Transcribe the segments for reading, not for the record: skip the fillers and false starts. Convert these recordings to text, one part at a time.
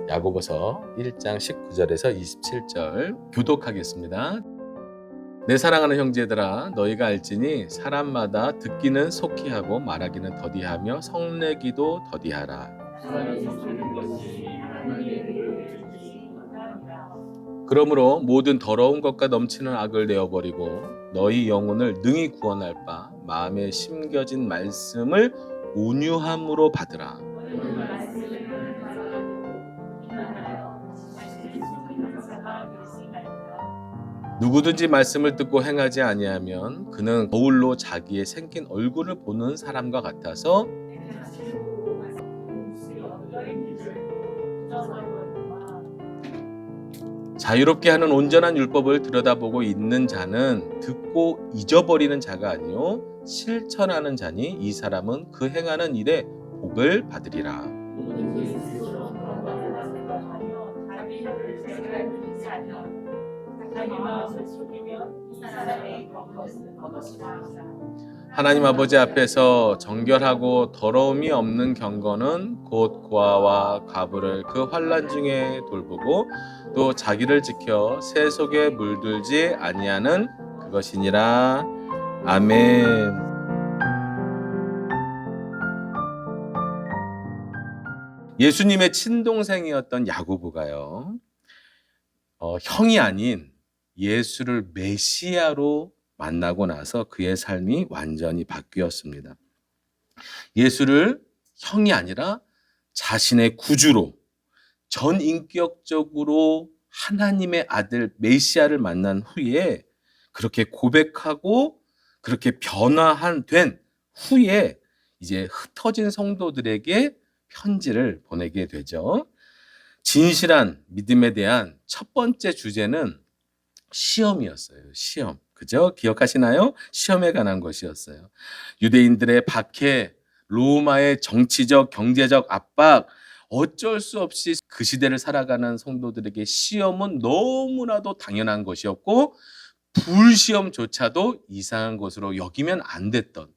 야고보서 1장 19절에서 27절 교독하겠습니다. 내 사랑하는 형제들아, 너희가 알지니 사람마다 듣기는 속히 하고 말하기는 더디하며 성내기도 더디하라. 그러므로 모든 더러운 것과 넘치는 악을 내어버리고 너희 영혼을 능히 구원할 바 마음에 심겨진 말씀을 온유함으로 받으라. 누구든지 말씀을 듣고 행하지 아니하면 그는 거울로 자기의 생긴 얼굴을 보는 사람과 같아서 자유롭게 하는 온전한 율법을 들여다보고 있는 자는 듣고 잊어버리는 자가 아니요 실천하는 자니 이 사람은 그 행하는 일에 복을 받으리라. 하나님 아버지 앞에서 정결하고 더러움이 없는 경건은 곧 고아와 과부를 그 환난 중에 돌보고 또 자기를 지켜 새 속에 물들지 아니하는 그것이니라. 아멘. 예수님의 친동생이었던 야고보가요, 형이 아닌 예수를 메시아로 만나고 나서 그의 삶이 완전히 바뀌었습니다. 예수를 형이 아니라 자신의 구주로 전인격적으로 하나님의 아들 메시아를 만난 후에 그렇게 고백하고 그렇게 된 후에 이제 흩어진 성도들에게 편지를 보내게 되죠. 진실한 믿음에 대한 첫 번째 주제는 시험이었어요. 시험. 그죠? 기억하시나요? 시험에 관한 것이었어요. 유대인들의 박해, 로마의 정치적, 경제적 압박, 어쩔 수 없이 그 시대를 살아가는 성도들에게 시험은 너무나도 당연한 것이었고 불시험조차도 이상한 것으로 여기면 안 됐던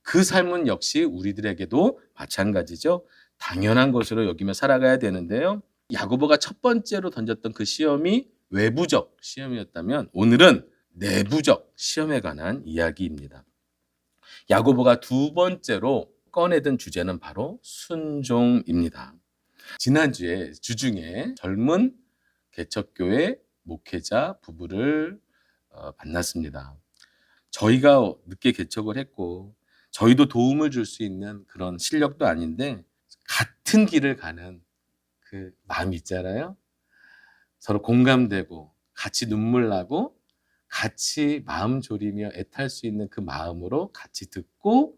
그 삶은 역시 우리들에게도 마찬가지죠. 당연한 것으로 여기며 살아가야 되는데요. 야고보가 첫 번째로 던졌던 그 시험이 외부적 시험이었다면 오늘은 내부적 시험에 관한 이야기입니다. 야고보가 두 번째로 꺼내든 주제는 바로 순종입니다. 지난주에 주중에 젊은 개척교회 목회자 부부를 만났습니다. 저희가 늦게 개척을 했고 저희도 도움을 줄 수 있는 그런 실력도 아닌데 같은 길을 가는 그 마음이 있잖아요. 서로 공감되고 같이 눈물 나고 같이 마음 졸이며 애탈 수 있는 그 마음으로 같이 듣고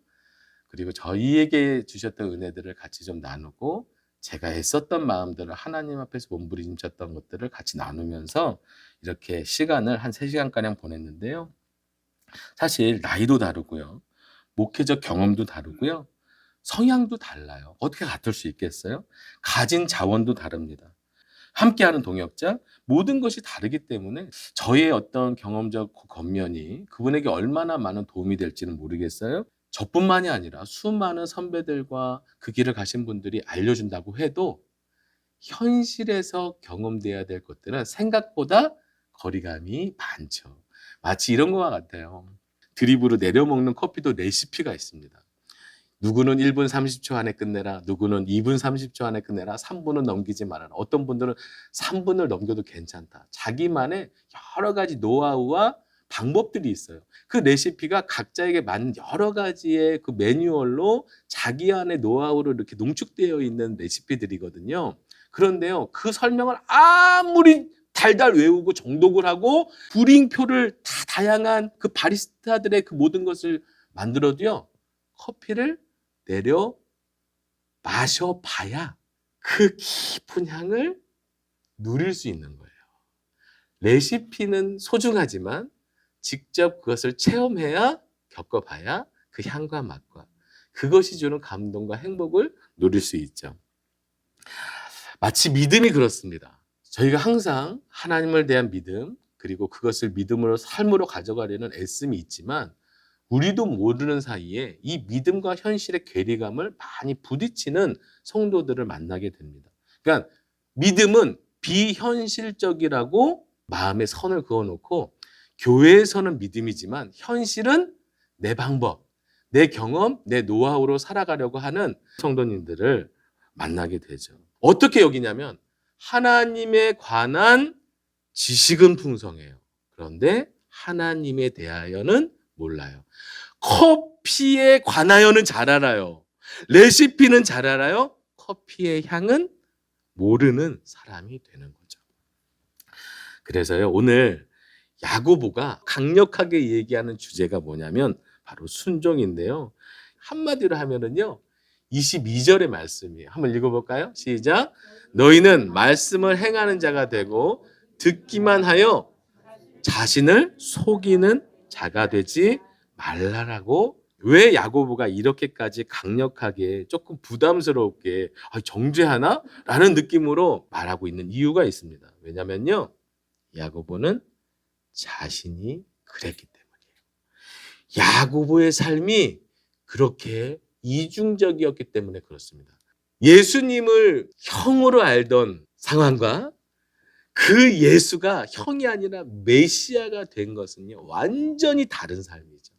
그리고 저희에게 주셨던 은혜들을 같이 좀 나누고 제가 애썼던 마음들을 하나님 앞에서 몸부림쳤던 것들을 같이 나누면서 이렇게 시간을 한 3시간가량 보냈는데요. 사실 나이도 다르고요. 목회적 경험도 다르고요. 성향도 달라요. 어떻게 같을 수 있겠어요? 가진 자원도 다릅니다. 함께하는 동역자, 모든 것이 다르기 때문에 저의 어떤 경험적 겉면이 그분에게 얼마나 많은 도움이 될지는 모르겠어요. 저뿐만이 아니라 수많은 선배들과 그 길을 가신 분들이 알려준다고 해도 현실에서 경험돼야 될 것들은 생각보다 거리감이 많죠. 마치 이런 것과 같아요. 드립으로 내려먹는 커피도 레시피가 있습니다. 누구는 1분 30초 안에 끝내라. 누구는 2분 30초 안에 끝내라. 3분은 넘기지 말아라. 어떤 분들은 3분을 넘겨도 괜찮다. 자기만의 여러 가지 노하우와 방법들이 있어요. 그 레시피가 각자에게 맞는 여러 가지의 그 매뉴얼로 자기 안의 노하우로 이렇게 농축되어 있는 레시피들이거든요. 그런데요, 그 설명을 아무리 달달 외우고 정독을 하고 브링표를 다 다양한 그 바리스타들의 그 모든 것을 만들어도요, 커피를 내려 마셔봐야 그 깊은 향을 누릴 수 있는 거예요. 레시피는 소중하지만 직접 그것을 체험해야 겪어봐야 그 향과 맛과 그것이 주는 감동과 행복을 누릴 수 있죠. 마치 믿음이 그렇습니다. 저희가 항상 하나님을 대한 믿음 그리고 그것을 믿음으로 삶으로 가져가려는 애씀이 있지만 우리도 모르는 사이에 이 믿음과 현실의 괴리감을 많이 부딪히는 성도들을 만나게 됩니다. 그러니까 믿음은 비현실적이라고 마음에 선을 그어놓고 교회에서는 믿음이지만 현실은 내 방법, 내 경험, 내 노하우로 살아가려고 하는 성도님들을 만나게 되죠. 어떻게 여기냐면 하나님에 관한 지식은 풍성해요. 그런데 하나님에 대하여는 몰라요. 커피에 관하여는 잘 알아요. 레시피는 잘 알아요. 커피의 향은 모르는 사람이 되는 거죠. 그래서요, 오늘 야고보가 강력하게 얘기하는 주제가 뭐냐면 바로 순종인데요. 한마디로 하면은요, 22절의 말씀이에요. 한번 읽어볼까요? 시작. 너희는 말씀을 행하는 자가 되고 듣기만 하여 자신을 속이는 자가 되지 말라라고. 왜 야고보가 이렇게까지 강력하게 조금 부담스럽게 정죄하나? 라는 느낌으로 말하고 있는 이유가 있습니다. 왜냐면요, 야고보는 자신이 그랬기 때문이에요. 야고보의 삶이 그렇게 이중적이었기 때문에 그렇습니다. 예수님을 형으로 알던 상황과 그 예수가 형이 아니라 메시아가 된 것은요, 완전히 다른 삶이죠.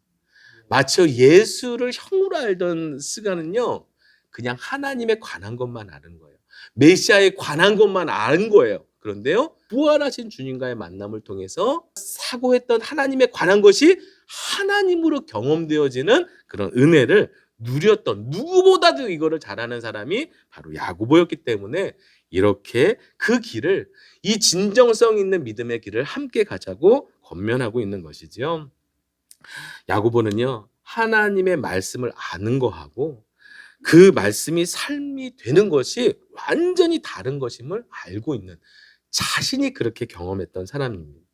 마치 예수를 형으로 알던 스가는요, 그냥 하나님에 관한 것만 아는 거예요. 메시아에 관한 것만 아는 거예요. 그런데요, 부활하신 주님과의 만남을 통해서 사고했던 하나님에 관한 것이 하나님으로 경험되어지는 그런 은혜를 누렸던, 누구보다도 이거를 잘하는 사람이 바로 야고보였기 때문에 이렇게 그 길을, 이 진정성 있는 믿음의 길을 함께 가자고 권면하고 있는 것이죠. 야고보는요, 하나님의 말씀을 아는 거하고 그 말씀이 삶이 되는 것이 완전히 다른 것임을 알고 있는, 자신이 그렇게 경험했던 사람입니다.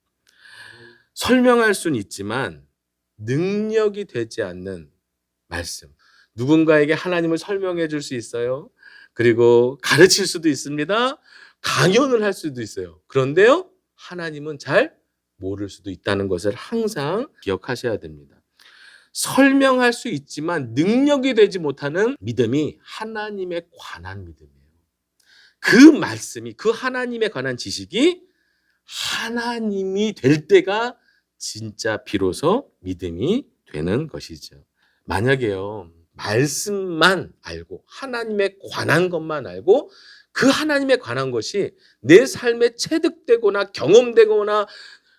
설명할 수는 있지만 능력이 되지 않는 말씀. 누군가에게 하나님을 설명해 줄 수 있어요. 그리고 가르칠 수도 있습니다. 강연을 할 수도 있어요. 그런데요, 하나님은 잘 모를 수도 있다는 것을 항상 기억하셔야 됩니다. 설명할 수 있지만 능력이 되지 못하는 믿음이 하나님에 관한 믿음이에요. 그 말씀이, 그 하나님에 관한 지식이 하나님이 될 때가 진짜 비로소 믿음이 되는 것이죠. 만약에요, 말씀만 알고 하나님에 관한 것만 알고 그 하나님에 관한 것이 내 삶에 체득되거나 경험되거나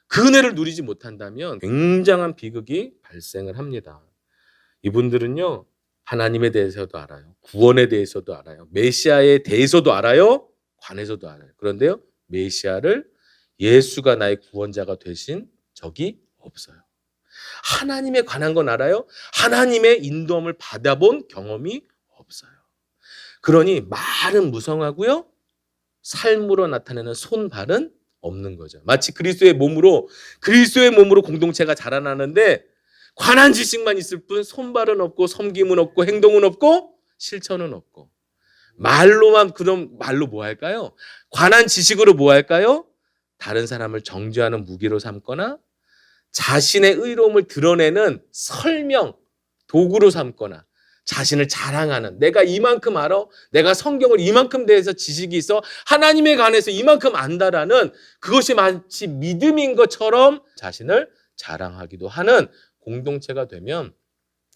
그 은혜를 누리지 못한다면 굉장한 비극이 발생을 합니다. 이분들은요, 하나님에 대해서도 알아요. 구원에 대해서도 알아요. 메시아에 대해서도 알아요. 관해서도 알아요. 그런데요, 메시아를, 예수가 나의 구원자가 되신 적이 없어요. 하나님에 관한 건 알아요. 하나님의 인도함을 받아본 경험이 없어요. 그러니 말은 무성하고요, 삶으로 나타내는 손발은 없는 거죠. 마치 그리스도의 몸으로 공동체가 자라나는데 관한 지식만 있을 뿐 손발은 없고 섬김은 없고 행동은 없고 실천은 없고, 말로만, 그럼 말로 뭐 할까요? 관한 지식으로 뭐 할까요? 다른 사람을 정죄하는 무기로 삼거나 자신의 의로움을 드러내는 설명, 도구로 삼거나 자신을 자랑하는, 내가 이만큼 알아, 내가 성경을 이만큼 대해서 지식이 있어, 하나님에 관해서 이만큼 안다라는, 그것이 마치 믿음인 것처럼 자신을 자랑하기도 하는 공동체가 되면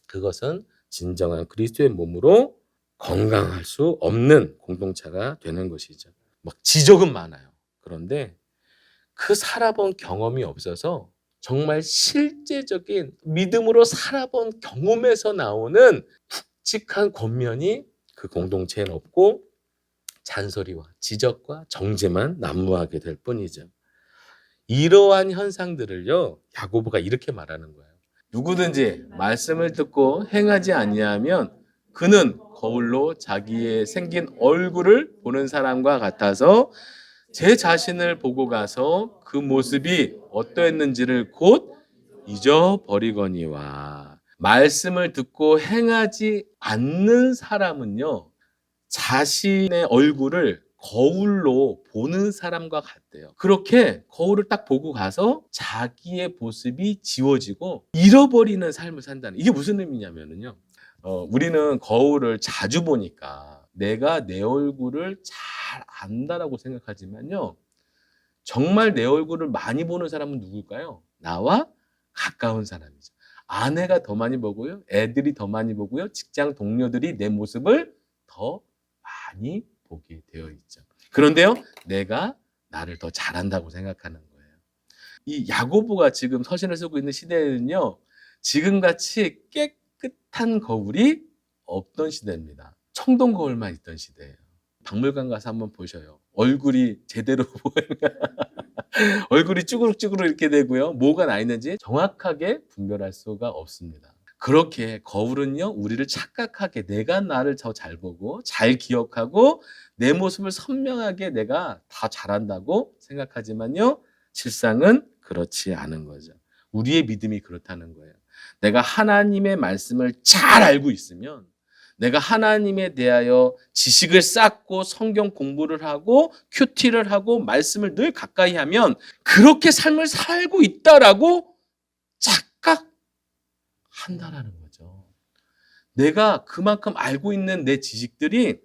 그것은 진정한 그리스도의 몸으로 건강할 수 없는 공동체가 되는 것이죠. 막 지적은 많아요. 그런데 그 살아본 경험이 없어서 정말 실제적인 믿음으로 살아본 경험에서 나오는 굵직한 권면이 그 공동체에는 없고 잔소리와 지적과 정죄만 난무하게 될 뿐이죠. 이러한 현상들을요, 야고보가 이렇게 말하는 거예요. 누구든지 말씀을 듣고 행하지 아니하면 그는 거울로 자기의 생긴 얼굴을 보는 사람과 같아서 제 자신을 보고 가서 그 모습이 어떠했는지를 곧 잊어버리거니와. 말씀을 듣고 행하지 않는 사람은요, 자신의 얼굴을 거울로 보는 사람과 같대요. 그렇게 거울을 딱 보고 가서 자기의 모습이 지워지고 잃어버리는 삶을 산다는, 이게 무슨 의미냐면요, 우리는 거울을 자주 보니까 내가 내 얼굴을 잘 잘 안다라고 생각하지만요. 정말 내 얼굴을 많이 보는 사람은 누굴까요? 나와 가까운 사람이죠. 아내가 더 많이 보고요. 애들이 더 많이 보고요. 직장 동료들이 내 모습을 더 많이 보게 되어 있죠. 그런데요, 내가 나를 더 잘한다고 생각하는 거예요. 이 야고보가 지금 서신을 쓰고 있는 시대에는요, 지금같이 깨끗한 거울이 없던 시대입니다. 청동 거울만 있던 시대예요. 박물관 가서 한번 보셔요. 얼굴이 제대로 보이나, 얼굴이 쭈그륵쭈그륵 이렇게 되고요. 뭐가 나 있는지 정확하게 분별할 수가 없습니다. 그렇게 거울은요, 우리를 착각하게, 내가 나를 더 잘 보고 잘 기억하고 내 모습을 선명하게 내가 다 잘한다고 생각하지만요, 실상은 그렇지 않은 거죠. 우리의 믿음이 그렇다는 거예요. 내가 하나님의 말씀을 잘 알고 있으면, 내가 하나님에 대하여 지식을 쌓고 성경 공부를 하고 큐티를 하고 말씀을 늘 가까이 하면 그렇게 삶을 살고 있다라고 착각한다라는 거죠. 내가 그만큼 알고 있는 내 지식들이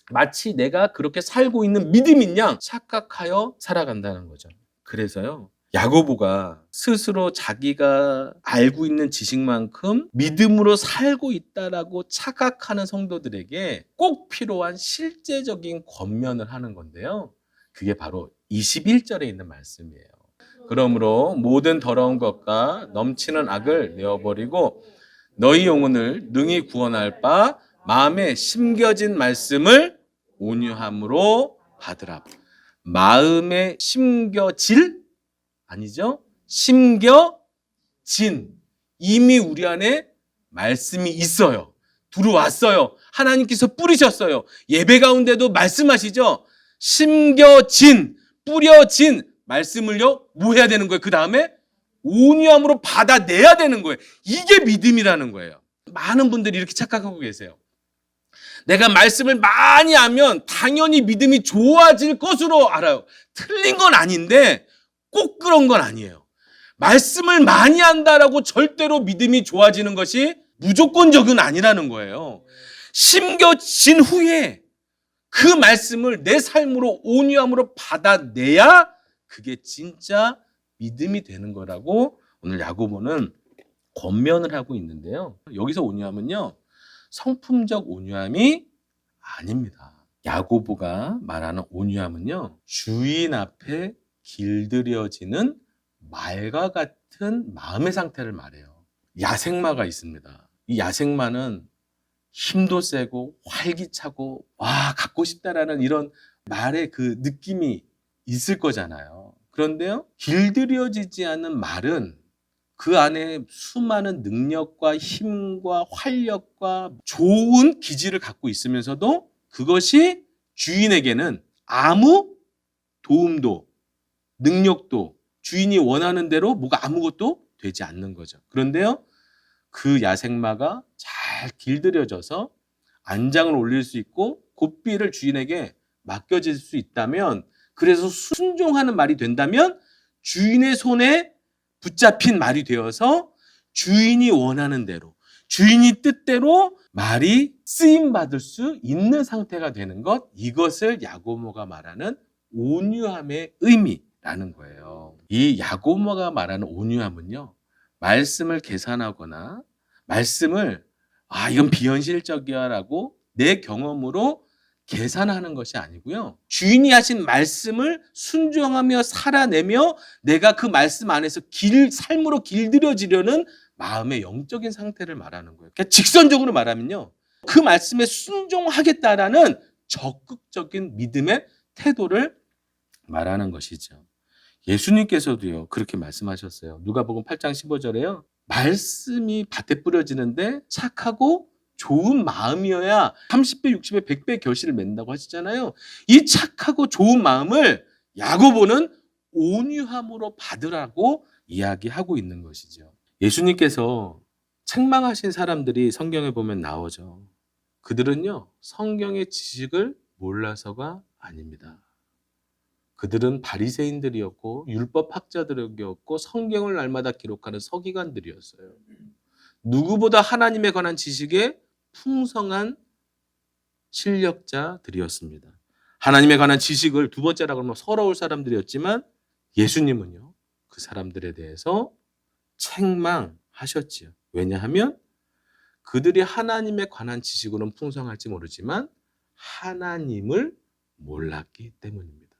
마치 내가 그렇게 살고 있는 믿음인 양 착각하여 살아간다는 거죠. 그래서요, 야고보가 스스로 자기가 알고 있는 지식만큼 믿음으로 살고 있다라고 착각하는 성도들에게 꼭 필요한 실제적인 권면을 하는 건데요. 그게 바로 21절에 있는 말씀이에요. 그러므로 모든 더러운 것과 넘치는 악을 내어버리고 너희 영혼을 능히 구원할 바 마음에 심겨진 말씀을 온유함으로 받으라. 마음에 심겨질? 아니죠. 심겨진. 이미 우리 안에 말씀이 있어요. 들어왔어요. 하나님께서 뿌리셨어요. 예배 가운데도 말씀하시죠. 심겨진, 뿌려진 말씀을요, 뭐 해야 되는 거예요? 그 다음에 온유함으로 받아내야 되는 거예요. 이게 믿음이라는 거예요. 많은 분들이 이렇게 착각하고 계세요. 내가 말씀을 많이 하면 당연히 믿음이 좋아질 것으로 알아요. 틀린 건 아닌데 꼭 그런 건 아니에요. 말씀을 많이 한다라고 절대로 믿음이 좋아지는 것이 무조건적은 아니라는 거예요. 심겨진 후에 그 말씀을 내 삶으로 온유함으로 받아내야 그게 진짜 믿음이 되는 거라고 오늘 야고보는 권면을 하고 있는데요. 여기서 온유함은요, 성품적 온유함이 아닙니다. 야고보가 말하는 온유함은요, 주인 앞에 길들여지는 말과 같은 마음의 상태를 말해요. 야생마가 있습니다. 이 야생마는 힘도 세고 활기차고 와 갖고 싶다라는 이런 말의 그 느낌이 있을 거잖아요. 그런데요, 길들여지지 않은 말은 그 안에 수많은 능력과 힘과 활력과 좋은 기질을 갖고 있으면서도 그것이 주인에게는 아무 도움도 능력도 주인이 원하는 대로 뭐가 아무것도 되지 않는 거죠. 그런데요, 그 야생마가 잘 길들여져서 안장을 올릴 수 있고 고삐를 주인에게 맡겨질 수 있다면, 그래서 순종하는 말이 된다면 주인의 손에 붙잡힌 말이 되어서 주인이 원하는 대로, 주인이 뜻대로 말이 쓰임받을 수 있는 상태가 되는 것, 이것을 야고보가 말하는 온유함의 의미라는 거예요. 이 야고보가 말하는 온유함은요, 말씀을 계산하거나 말씀을 이건 비현실적이야 라고 내 경험으로 계산하는 것이 아니고요, 주인이 하신 말씀을 순종하며 살아내며 내가 그 말씀 안에서 삶으로 길들여지려는 마음의 영적인 상태를 말하는 거예요. 그러니까 직선적으로 말하면요, 그 말씀에 순종하겠다라는 적극적인 믿음의 태도를 말하는 것이죠. 예수님께서도요, 그렇게 말씀하셨어요. 누가복음 8장 15절에요. 말씀이 밭에 뿌려지는데 착하고 좋은 마음이어야 30배, 60배, 100배 결실을 맺는다고 하시잖아요. 이 착하고 좋은 마음을 야고보는 온유함으로 받으라고 이야기하고 있는 것이죠. 예수님께서 책망하신 사람들이 성경에 보면 나오죠. 그들은요, 성경의 지식을 몰라서가 아닙니다. 그들은 바리새인들이었고 율법 학자들이었고 성경을 날마다 기록하는 서기관들이었어요. 누구보다 하나님에 관한 지식에 풍성한 실력자들이었습니다. 하나님에 관한 지식을 두 번째라고 하면 서러울 사람들이었지만 예수님은요, 그 사람들에 대해서 책망하셨지요. 왜냐하면 그들이 하나님에 관한 지식으로는 풍성할지 모르지만 하나님을 몰랐기 때문입니다.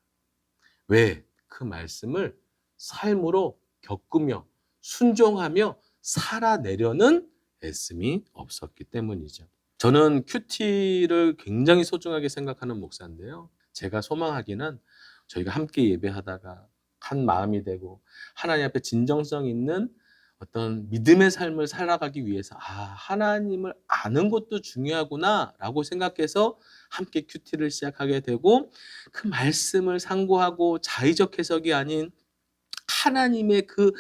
왜? 그 말씀을 삶으로 겪으며 순종하며 살아내려는 애씀이 없었기 때문이죠. 저는 큐티를 굉장히 소중하게 생각하는 목사인데요. 제가 소망하기는 저희가 함께 예배하다가 한 마음이 되고 하나님 앞에 진정성 있는 어떤 믿음의 삶을 살아가기 위해서 하나님을 아는 것도 중요하구나 라고 생각해서 함께 큐티를 시작하게 되고 그 말씀을 상고하고 자의적 해석이 아닌 하나님의 그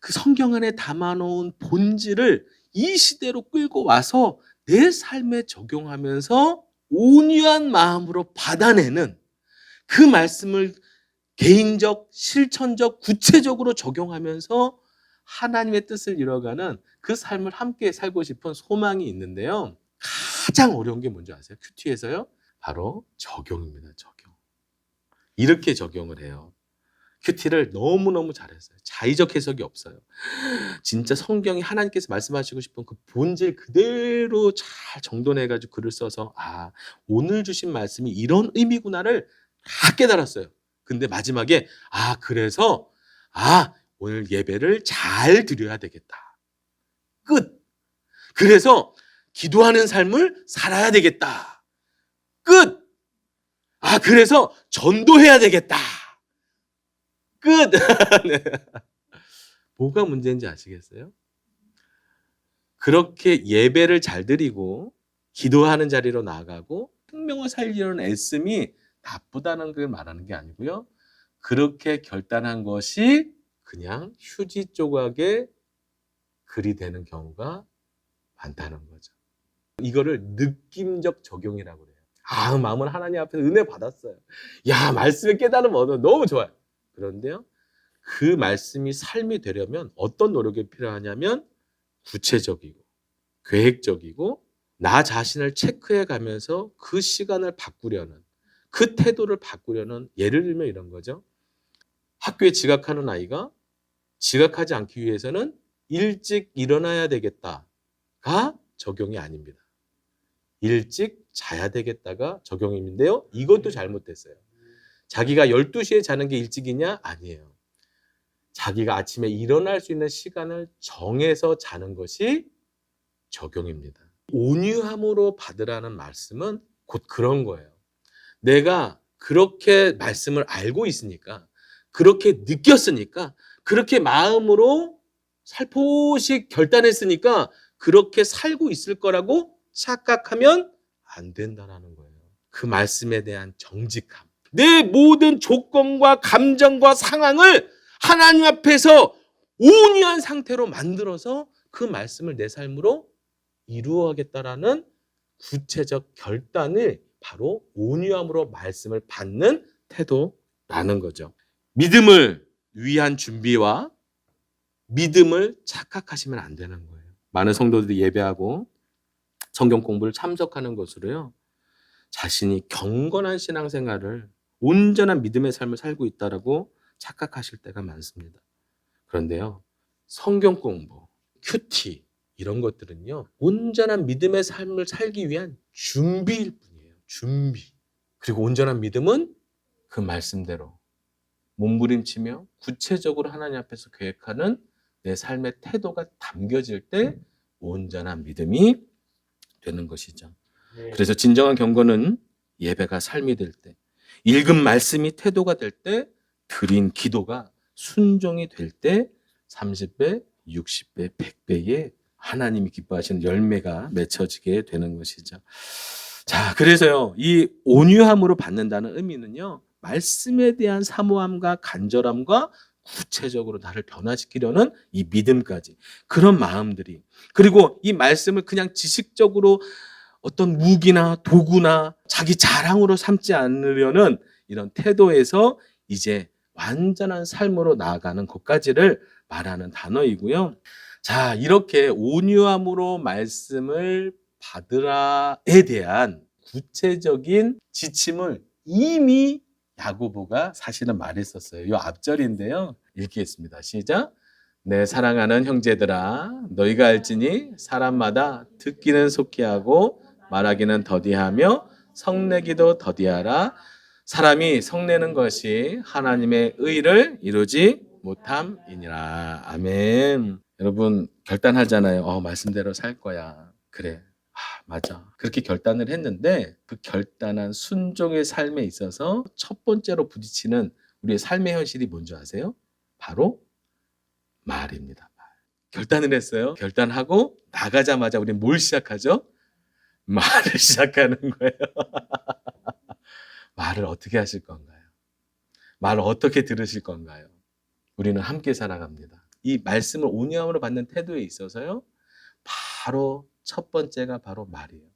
성경 안에 담아놓은 본질을 이 시대로 끌고 와서 내 삶에 적용하면서 온유한 마음으로 받아내는 그 말씀을 개인적, 실천적, 구체적으로 적용하면서 하나님의 뜻을 이뤄가는 그 삶을 함께 살고 싶은 소망이 있는데요. 가장 어려운 게 뭔지 아세요? 큐티에서요? 바로 적용입니다. 적용. 이렇게 적용을 해요. 큐티를 너무너무 잘했어요. 자의적 해석이 없어요. 진짜 성경이 하나님께서 말씀하시고 싶은 그 본질 그대로 잘 정돈해가지고 글을 써서 오늘 주신 말씀이 이런 의미구나를 다 깨달았어요. 근데 마지막에 그래서 오늘 예배를 잘 드려야 되겠다. 끝. 그래서 기도하는 삶을 살아야 되겠다. 끝. 그래서 전도해야 되겠다. 끝. 네. 뭐가 문제인지 아시겠어요? 그렇게 예배를 잘 드리고 기도하는 자리로 나아가고 생명을 살리려는 애씀이 나쁘다는 걸 말하는 게 아니고요. 그렇게 결단한 것이 그냥 휴지 조각에 글이 되는 경우가 많다는 거죠. 이거를 느낌적 적용이라고 그래요. 마음은 하나님 앞에서 은혜 받았어요. 말씀의 깨달음 얻어 너무 좋아요. 그런데요, 그 말씀이 삶이 되려면 어떤 노력이 필요하냐면 구체적이고 계획적이고 나 자신을 체크해 가면서 그 시간을 바꾸려는, 그 태도를 바꾸려는, 예를 들면 이런 거죠. 학교에 지각하는 아이가 지각하지 않기 위해서는 일찍 일어나야 되겠다가 적용이 아닙니다. 일찍 자야 되겠다가 적용인데요. 이것도 잘못됐어요. 자기가 12시에 자는 게 일찍이냐? 아니에요. 자기가 아침에 일어날 수 있는 시간을 정해서 자는 것이 적용입니다. 온유함으로 받으라는 말씀은 곧 그런 거예요. 내가 그렇게 말씀을 알고 있으니까, 그렇게 느꼈으니까, 그렇게 마음으로 살포시 결단했으니까 그렇게 살고 있을 거라고 착각하면 안 된다는 거예요. 그 말씀에 대한 정직함. 내 모든 조건과 감정과 상황을 하나님 앞에서 온유한 상태로 만들어서 그 말씀을 내 삶으로 이루어가겠다라는 구체적 결단을 바로 온유함으로 말씀을 받는 태도라는 거죠. 믿음을 위한 준비와 믿음을 착각하시면 안 되는 거예요. 많은 성도들이 예배하고 성경 공부를 참석하는 것으로요, 자신이 경건한 신앙생활을, 온전한 믿음의 삶을 살고 있다라고 착각하실 때가 많습니다. 그런데요, 성경 공부, 큐티 이런 것들은요, 온전한 믿음의 삶을 살기 위한 준비일 뿐이에요. 준비. 그리고 온전한 믿음은 그 말씀대로 몸부림치며 구체적으로 하나님 앞에서 계획하는 내 삶의 태도가 담겨질 때 온전한 믿음이 되는 것이죠. 그래서 진정한 경건은 예배가 삶이 될 때, 읽은 말씀이 태도가 될 때, 드린 기도가 순종이 될 때 30배, 60배, 100배의 하나님이 기뻐하시는 열매가 맺혀지게 되는 것이죠. 자, 그래서요, 이 온유함으로 받는다는 의미는요, 말씀에 대한 사모함과 간절함과 구체적으로 나를 변화시키려는 이 믿음까지, 그런 마음들이, 그리고 이 말씀을 그냥 지식적으로 어떤 무기나 도구나 자기 자랑으로 삼지 않으려는 이런 태도에서 이제 완전한 삶으로 나아가는 것까지를 말하는 단어이고요. 자, 이렇게 온유함으로 말씀을 받으라에 대한 구체적인 지침을 이미 야고보가 사실은 말했었어요. 이 앞절인데요. 읽겠습니다. 시작. 내 사랑하는 형제들아, 너희가 알지니 사람마다 듣기는 속히 하고 말하기는 더디하며 성내기도 더디하라. 사람이 성내는 것이 하나님의 의를 이루지 못함이니라. 아멘. 여러분 결단하잖아요. 말씀대로 살 거야. 그래. 맞아. 그렇게 결단을 했는데 그 결단한 순종의 삶에 있어서 첫 번째로 부딪히는 우리의 삶의 현실이 뭔지 아세요? 바로 말입니다. 말. 결단을 했어요. 결단하고 나가자마자 우리는 뭘 시작하죠? 말을 시작하는 거예요. 말을 어떻게 하실 건가요? 말을 어떻게 들으실 건가요? 우리는 함께 살아갑니다. 이 말씀을 온유함으로 받는 태도에 있어서요. 바로 첫 번째가 바로 말이에요.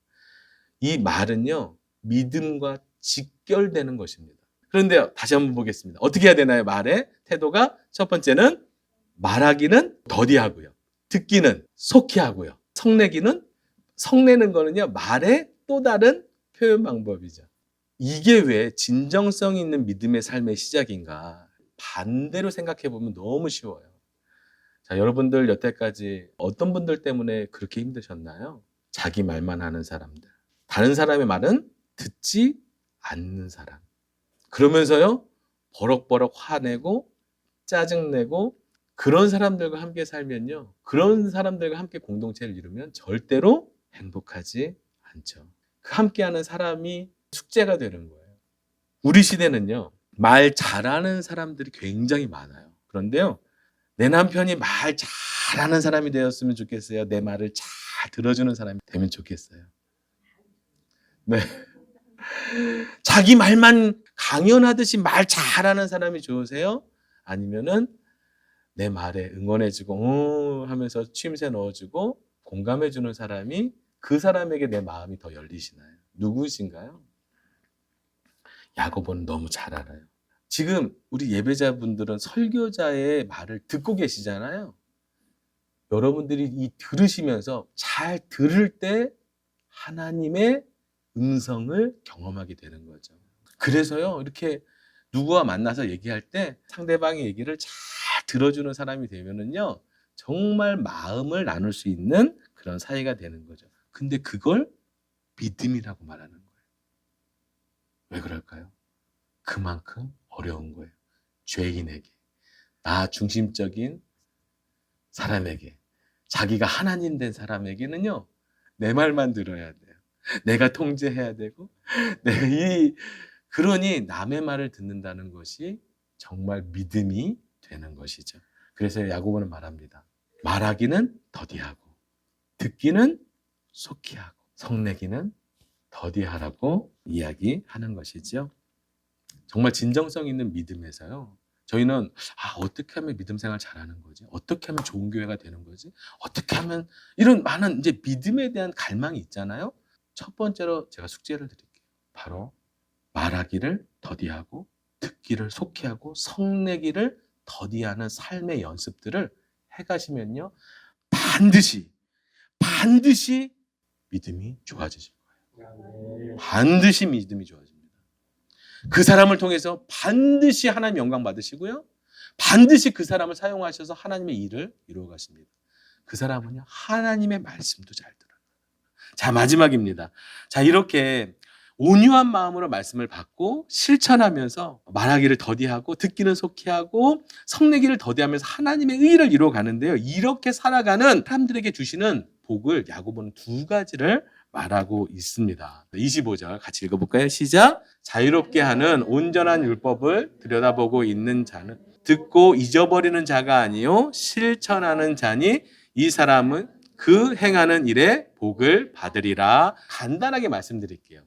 이 말은요. 믿음과 직결되는 것입니다. 그런데 다시 한번 보겠습니다. 어떻게 해야 되나요? 말의 태도가 첫 번째는 말하기는 더디하고요. 듣기는 속히 하고요. 성내는 거는요. 말의 또 다른 표현 방법이죠. 이게 왜 진정성 있는 믿음의 삶의 시작인가? 반대로 생각해 보면 너무 쉬워요. 자, 여러분들 여태까지 어떤 분들 때문에 그렇게 힘드셨나요? 자기 말만 하는 사람들. 다른 사람의 말은 듣지 않는 사람. 그러면서요, 버럭버럭 화내고 짜증내고 그런 사람들과 함께 살면요. 그런 사람들과 함께 공동체를 이루면 절대로 행복하지 않죠. 그 함께하는 사람이 숙제가 되는 거예요. 우리 시대는요. 말 잘하는 사람들이 굉장히 많아요. 그런데요. 내 남편이 말 잘하는 사람이 되었으면 좋겠어요. 내 말을 잘 들어주는 사람이 되면 좋겠어요. 네. 자기 말만 강연하듯이 말 잘하는 사람이 좋으세요? 아니면은 내 말에 응원해주고 하면서 취임새 넣어주고 공감해주는 사람이 그 사람에게 내 마음이 더 열리시나요? 누구신가요? 야고보는 너무 잘 알아요. 지금 우리 예배자분들은 설교자의 말을 듣고 계시잖아요. 여러분들이 이 들으시면서 잘 들을 때 하나님의 음성을 경험하게 되는 거죠. 그래서요, 이렇게 누구와 만나서 얘기할 때 상대방의 얘기를 잘 들어주는 사람이 되면은요, 정말 마음을 나눌 수 있는 그런 사이가 되는 거죠. 근데 그걸 믿음이라고 말하는 거예요. 왜 그럴까요? 그만큼 어려운 거예요. 죄인에게, 나 중심적인 사람에게, 자기가 하나님 된 사람에게는요, 내 말만 들어야 돼요. 내가 통제해야 되고, 그러니 남의 말을 듣는다는 것이 정말 믿음이 되는 것이죠. 그래서 야고보는 말합니다. 말하기는 더디하고, 듣기는 속히 하고, 성내기는 더디하라고 이야기하는 것이죠. 정말 진정성 있는 믿음에서요. 저희는 어떻게 하면 믿음 생활 잘하는 거지? 어떻게 하면 좋은 교회가 되는 거지? 어떻게 하면 이런 많은 이제 믿음에 대한 갈망이 있잖아요. 첫 번째로 제가 숙제를 드릴게요. 바로 말하기를 더디하고 듣기를 속히 하고 성내기를 더디하는 삶의 연습들을 해가시면요. 반드시 믿음이 좋아지실 거예요. 반드시 믿음이 좋아집니다. 그 사람을 통해서 반드시 하나님 영광 받으시고요. 반드시 그 사람을 사용하셔서 하나님의 일을 이루어 가십니다. 그 사람은요. 하나님의 말씀도 잘 들어요. 자, 마지막입니다. 자, 이렇게 온유한 마음으로 말씀을 받고 실천하면서 말하기를 더디하고 듣기는 속히 하고 성내기를 더디하면서 하나님의 의를 이루어 가는데요. 이렇게 살아가는 사람들에게 주시는 복을 야고보는 두 가지를 말하고 있습니다. 25절 같이 읽어볼까요? 시작. 자유롭게 하는 온전한 율법을 들여다보고 있는 자는 듣고 잊어버리는 자가 아니요 실천하는 자니 이 사람은 그 행하는 일에 복을 받으리라. 간단하게 말씀드릴게요.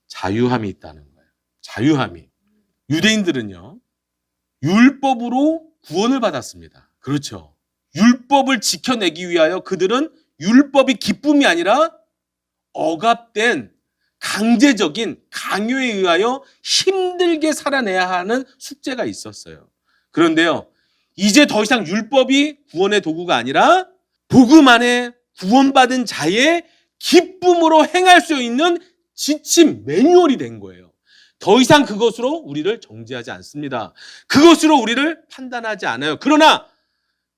자유함이 있다는 거예요. 자유함이. 유대인들은요. 율법으로 구원을 받았습니다. 그렇죠. 율법을 지켜내기 위하여 그들은 율법이 기쁨이 아니라 억압된 강제적인 강요에 의하여 힘들게 살아내야 하는 숙제가 있었어요. 그런데요. 이제 더 이상 율법이 구원의 도구가 아니라 복음 안에 구원받은 자의 기쁨으로 행할 수 있는 지침 매뉴얼이 된 거예요. 더 이상 그것으로 우리를 정죄하지 않습니다. 그것으로 우리를 판단하지 않아요. 그러나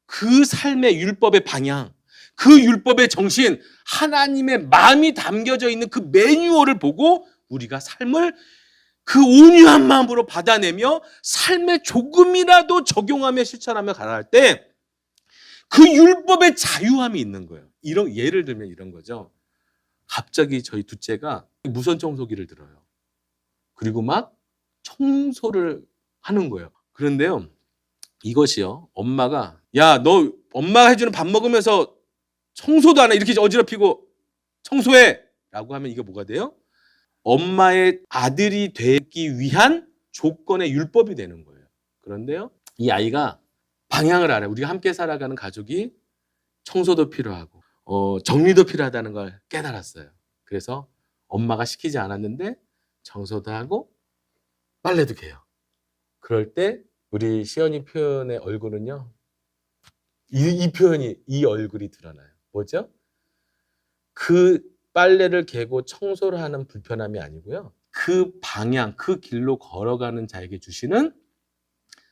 그 삶의 율법의 방향, 그 율법의 정신, 하나님의 마음이 담겨져 있는 그 매뉴얼을 보고 우리가 삶을 그 온유한 마음으로 받아내며 삶에 조금이라도 적용하며 실천하며 가할 때 그 율법의 자유함이 있는 거예요. 예를 들면 이런 거죠. 갑자기 저희 둘째가 무선 청소기를 들어요. 그리고 막 청소를 하는 거예요. 그런데요, 이것이요, 엄마가 야, 너 엄마가 해주는 밥 먹으면서 청소도 안 해. 이렇게 어지럽히고 청소해 라고 하면 이게 뭐가 돼요? 엄마의 아들이 되기 위한 조건의 율법이 되는 거예요. 그런데요, 이 아이가 방향을 알아요. 우리가 함께 살아가는 가족이 청소도 필요하고 정리도 필요하다는 걸 깨달았어요. 그래서 엄마가 시키지 않았는데 청소도 하고 빨래도 개요. 그럴 때 우리 시연이 표현의 얼굴은요, 이 얼굴이 드러나요. 뭐죠? 그 빨래를 개고 청소를 하는 불편함이 아니고요, 그 방향, 그 길로 걸어가는 자에게 주시는,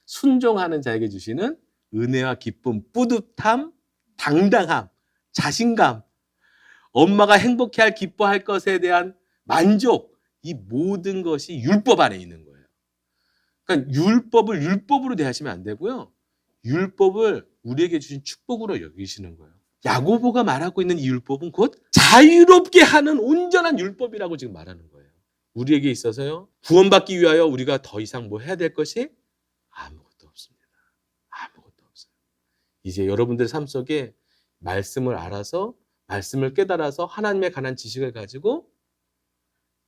순종하는 자에게 주시는 은혜와 기쁨, 뿌듯함, 당당함, 자신감, 엄마가 행복해할, 기뻐할 것에 대한 만족, 이 모든 것이 율법 안에 있는 거예요. 그러니까 율법을 율법으로 대하시면 안 되고요, 율법을 우리에게 주신 축복으로 여기시는 거예요. 야고보가 말하고 있는 이 율법은 곧 자유롭게 하는 온전한 율법이라고 지금 말하는 거예요. 우리에게 있어서요, 구원받기 위하여 우리가 더 이상 뭐 해야 될 것이 아무것도 없습니다. 아무것도 없어요. 이제 여러분들 삶 속에 말씀을 알아서, 말씀을 깨달아서 하나님에 관한 지식을 가지고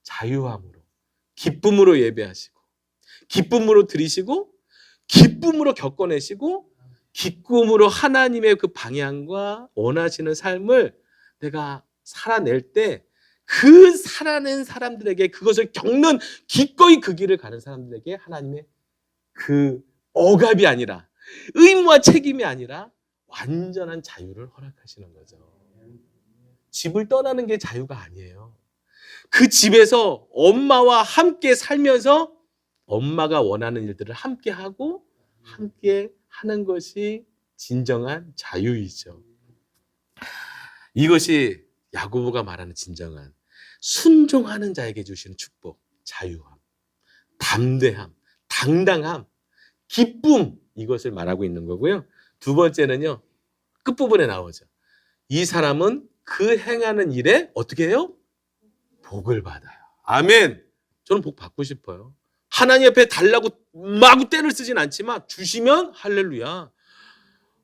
자유함으로, 기쁨으로 예배하시고, 기쁨으로 드리시고, 기쁨으로 겪어내시고, 기쁨으로 하나님의 그 방향과 원하시는 삶을 내가 살아낼 때, 그 살아낸 사람들에게, 그것을 겪는 기꺼이 그 길을 가는 사람들에게 하나님의 그 억압이 아니라, 의무와 책임이 아니라 완전한 자유를 허락하시는 거죠. 집을 떠나는 게 자유가 아니에요. 그 집에서 엄마와 함께 살면서 엄마가 원하는 일들을 함께 하고 함께 하는 것이 진정한 자유이죠. 이것이 야고보가 말하는 진정한 순종하는 자에게 주시는 축복, 자유함, 담대함, 당당함, 기쁨, 이것을 말하고 있는 거고요. 두 번째는요, 끝부분에 나오죠. 이 사람은 그 행하는 일에 어떻게 해요? 복을 받아요. 아멘. 저는 복 받고 싶어요. 하나님 앞에 달라고 마구 떼를 쓰진 않지만 주시면 할렐루야.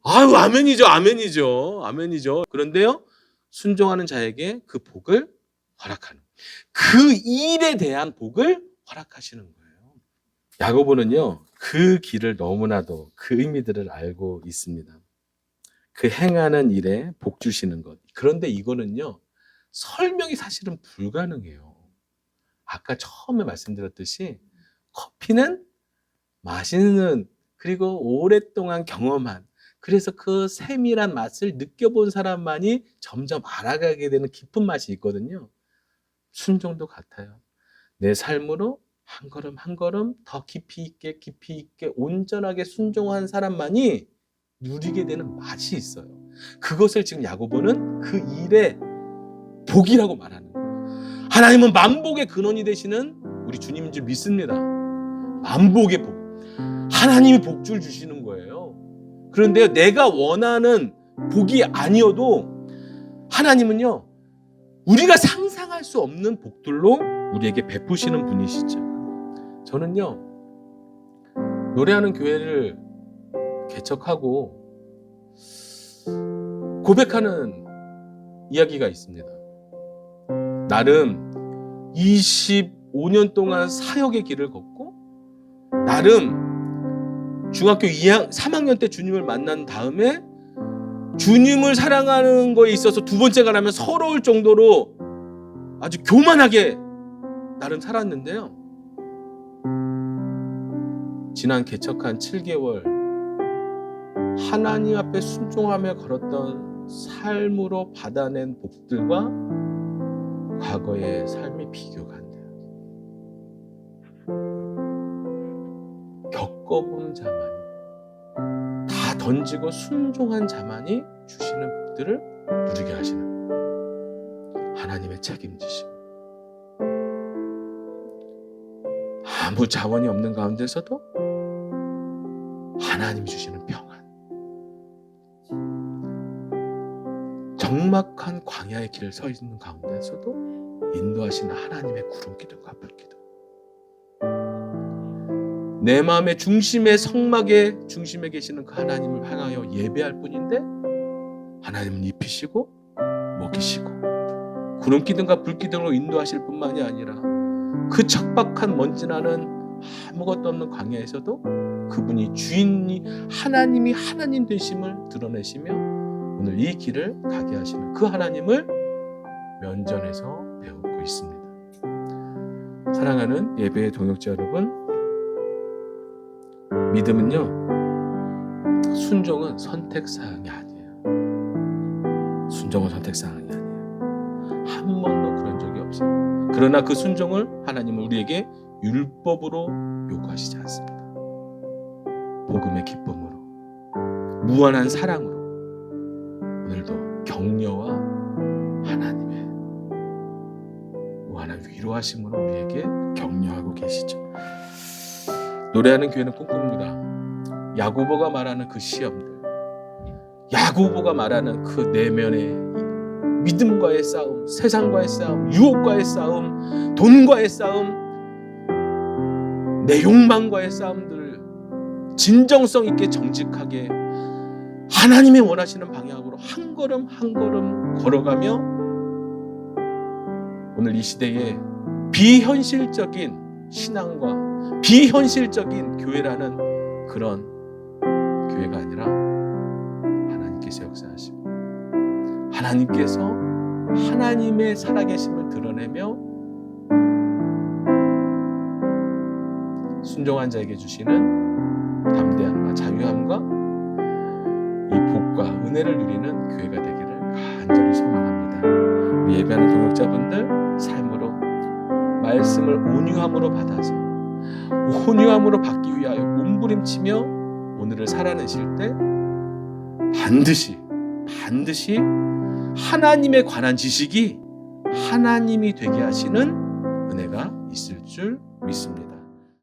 아유, 아멘이죠. 아멘이죠. 아멘이죠. 그런데요, 순종하는 자에게 그 복을 허락하는, 그 일에 대한 복을 허락하시는 거예요. 야고보는요, 그 길을 너무나도 그 의미들을 알고 있습니다. 그 행하는 일에 복 주시는 것. 그런데 이거는요, 설명이 사실은 불가능해요. 아까 처음에 말씀드렸듯이 커피는 마시는, 그리고 오랫동안 경험한, 그래서 그 세밀한 맛을 느껴본 사람만이 점점 알아가게 되는 깊은 맛이 있거든요. 순종도 같아요. 내 삶으로 한 걸음 한 걸음 더 깊이 있게 온전하게 순종한 사람만이 누리게 되는 맛이 있어요. 그것을 지금 야고보는 그 일의 복이라고 말하는 거예요. 하나님은 만복의 근원이 되시는 우리 주님인 줄 믿습니다. 만복의 복. 하나님이 복줄 주시는 거예요. 그런데 내가 원하는 복이 아니어도 하나님은요, 우리가 상상할 수 없는 복들로 우리에게 베푸시는 분이시죠. 저는요, 노래하는 교회를 개척하고 고백하는 이야기가 있습니다. 나름 25년 동안 사역의 길을 걷고, 나름 중학교 3학년 때 주님을 만난 다음에 주님을 사랑하는 거에 있어서 두 번째가 라면 서러울 정도로 아주 교만하게 나름 살았는데요, 지난 개척한 7개월 하나님 앞에 순종하며 걸었던 삶으로 받아낸 복들과 과거의 삶이 비교가 안 돼요. 겪어본 자만이, 다 던지고 순종한 자만이 주시는 복들을 누리게 하시는 하나님의 책임지심. 아무 자원이 없는 가운데서도 하나님이 주시는 평안. 적막한 광야의 길을 서 있는 가운데서도 인도하시는 하나님의 구름 기둥과 불 기둥. 내 마음의 중심의 성막의 중심에 계시는 그 하나님을 향하여 예배할 뿐인데 하나님은 입히시고 먹이시고 구름 기둥과 불 기둥으로 인도하실 뿐만이 아니라 그 척박한 먼지나는 아무것도 없는 광야에서도 그분이 주인이 하나님이 하나님 되심을 드러내시며 오늘 이 길을 가게 하시는 그 하나님을 면전에서 배우고 있습니다. 사랑하는 예배의 동역자 여러분, 믿음은요, 순종은 선택사항이 아니에요. 순종은 선택사항이 아니에요. 한 번도 그런 적이 없어요. 그러나 그 순종을 하나님은 우리에게 율법으로 요구하시지 않습니다. 복음의 기쁨으로, 무한한 사랑으로 오늘도 격려와 하나님의 무한한 위로하심으로 우리에게 격려하고 계시죠. 노래하는 교회는 꿈꿉니다. 야고보가 말하는 그 시험들, 야고보가 말하는 그 내면의 믿음과의 싸움, 세상과의 싸움, 유혹과의 싸움, 돈과의 싸움, 내 욕망과의 싸움들을 진정성 있게 정직하게 하나님이 원하시는 방향으로 한 걸음 한 걸음 걸어가며 오늘 이 시대에 비현실적인 신앙과 비현실적인 교회라는 그런 교회가 아니라 하나님께서 역사하시고 하나님께서 하나님의 살아계심을 드러내며 순종한 자에게 주시는 담대함과 자유함과 이 복과 은혜를 누리는 교회가 되기를 간절히 소망합니다. 우리 예배하는 동역자분들 삶으로 말씀을 온유함으로 받아서 온유함으로 받기 위하여 몸부림치며 오늘을 살아내실 때 반드시 하나님에 관한 지식이 하나님이 되게 하시는 은혜가 있을 줄 믿습니다.